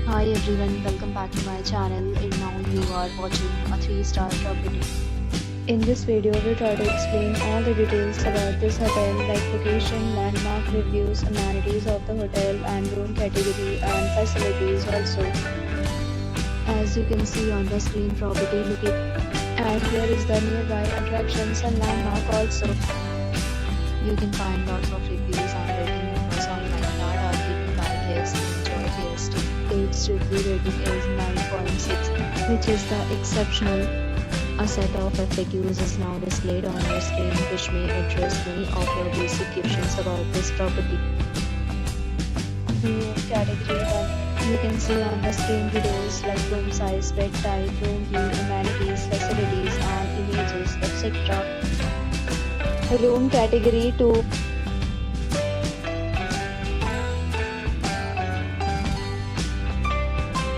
Hi everyone, welcome back to my channel, and now you are watching a 3-star property. In this video, we try to explain all the details about this hotel like location, landmark reviews, amenities of the hotel and room category and facilities also. As you can see on the screen, property located, and here is the nearby attractions and landmark also. You can find lots of reviews and rating numbers online that are given by guests and enjoy their stay. Its review rating is 9.6, which is the exceptional. A set of FAQs is now displayed on your screen, which may address many of your basic questions about this property. Room category 1. You can see on the screen details like room size, bed type, room view, amenities, facilities, and images, etc. Room category 2.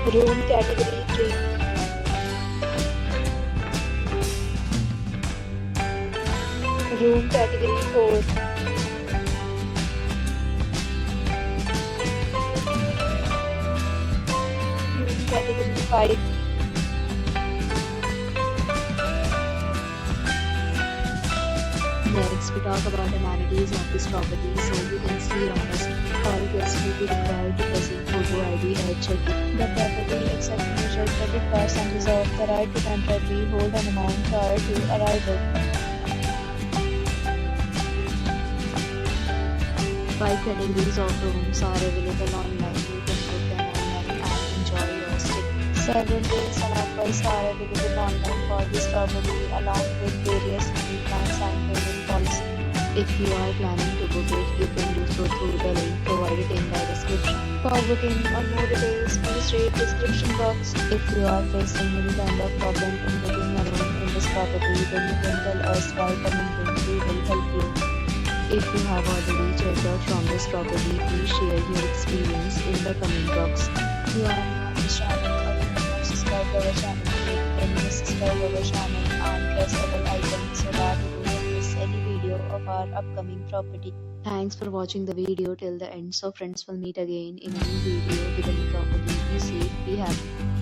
Room category 3. Room category 4. Room category 5. Next, we talk about amenities of this property. So you can see on this, all guests will be required to present photo ID at check-in. The property accepts major credit cards and reserves the right to temporarily hold an amount prior to arrival. 5 categories of rooms are available online. You can book them online and enjoy your stay. Several deals and offers are available online for this property along with various free plans and payment policy. If you are planning to book it, you can do so through the link provided in the description. For booking or more details, please read description box. If you are facing any kind of problem in booking a room in this property, then you can tell us by commenting. We will help you. If you have already checked out from this property, please share your experience in the comment box. If you are new on this channel or you have not subscribed our channel, then please subscribe our channel and press the bell icon so that you don't miss any video of our upcoming property. Thanks for watching the video till the end. So friends, will meet again in a new video with a new property. Be safe, be happy.